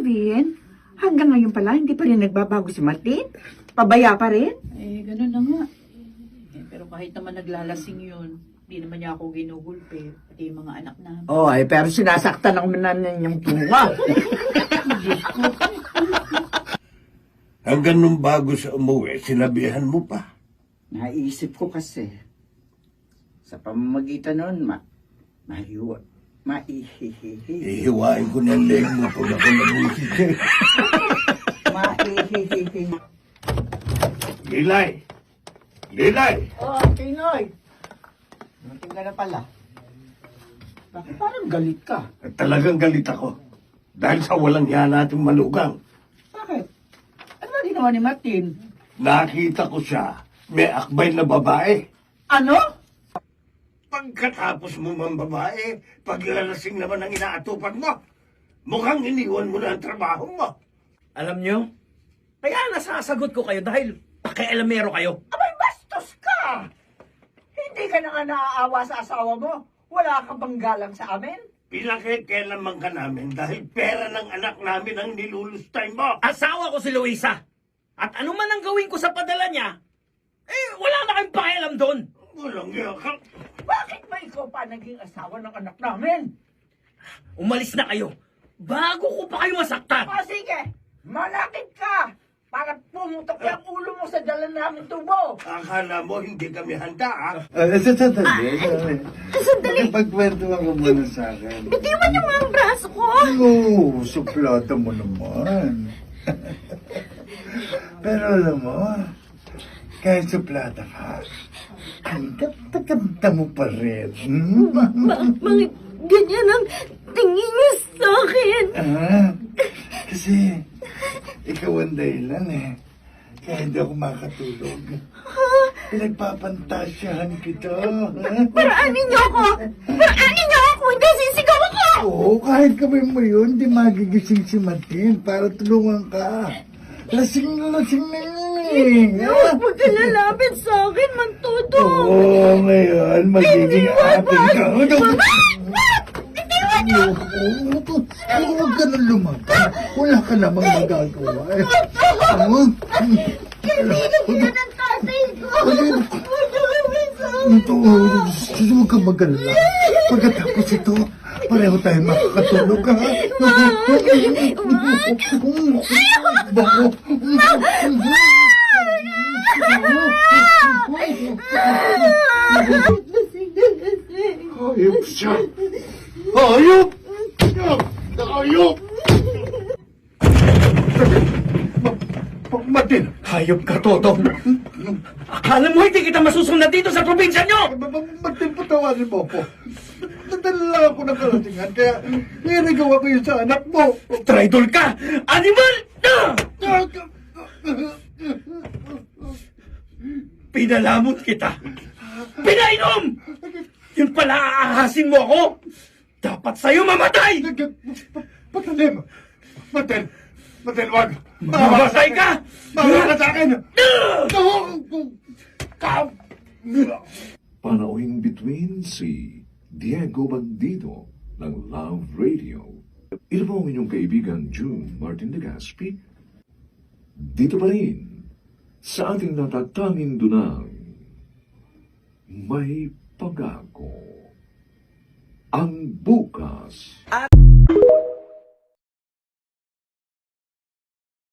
sabihin, hanggang ngayon pala, hindi pa rin nagbabago si Martin? Pabaya pa rin? Ganun na nga. Pero kahit naman naglalasing yun, hindi naman niya ako ginugulpe, pati yung mga anak namin. Pero sinasaktan ang mananan yung tunga. Hanggang nung bago siya umuwi, sinabihan mo pa. Naisip ko kasi, sa pamamagitan nun, maihihihi. Ihiwain ko ng leg mo pag ako nabuti. Maihihihi. Lilay! Lilay! Tinoy! Nating ka na pala. Bakit parang galit ka? Talagang galit ako. Dahil sa walang hiya nating malugang. Bakit? Ano ba ginawa ni Martin? Nakita ko siya, may akbay na babae. Ano? Pagkatapos mo mang babae, paglalasing naman ang inaatupan mo. Mukhang iniwan mo na ang trabaho mo. Alam nyo, kaya nasasagot ko kayo dahil pakialamero kayo. Abay, bastos ka! Hindi ka na nga naaawa sa asawa mo? Wala ka bang galang sa amin? Pinakikialaman ka namin dahil pera ng anak namin ang nilulustay mo. Asawa ko si Luisa. At ano man ang gawin ko sa padala niya, wala na kayong pakialam doon. Walang yakap. Bakit ba ikaw pa naging asawa ng anak namin? Umalis na kayo bago ko pa kayo masaktan. Sige, malakit ka! Para pumutok yung ulo mo sa dala namin tubo! Akala mo hindi kami handa, ha? Sandali. Pagkwentuhan ka muna sa akin. Bitiwan niyo nga ang braso ko. Oo, suplata mo naman. Pero alam mo, kahit suplata ka, kanta mo pa rin. Bakit ganyan ang tingin niyo sa akin? Kasi ikaw ang dahilan kaya hindi ako makatulog. Pinagpapantasyahan kita. Paraanin niyo ako! Paraanin niyo ako! Hindi sisigaw ako! Oo, kahit gawin mo yun, di magigising si Martin para tulungan ka. Lasing na yun Huwag ka lalapit sa akin, Mantudo! Oo, ngayon, magiging ating ka. Bitiwan niyo! Huwag ka nang lumaban. Wala ka namang magagawa. Kaibigan niyo ng tatay ko! Huwag kang mag-alala. Pagkatapos ito, pareho tayo makakatulog, ha? Bako. Hayop siya. Hayop! Hayop! Martin! Hayop ka, Toto. Akala mo hindi kita masusunod dito sa probinsya nyo? Martin, patawarin mo po. Nadala lang ako ng kalatingan, kaya nagawa ko yun sa anak mo. Traidor ka! Animal! Pinalamot kita. Pinainom! Yun pala aahasin mo ako. Dapat sa'yo mamatay! Patalim! Martin! Martin, wag! Mamatay ka! Mamatay ka sa akin! Panauhing Between si Diego Bandido ng Love Radio. Ito po ang inyong kaibigan June Martin de Gaspi. Dito pa rin sa ating natatanging dunang may pag-ako ang bukas.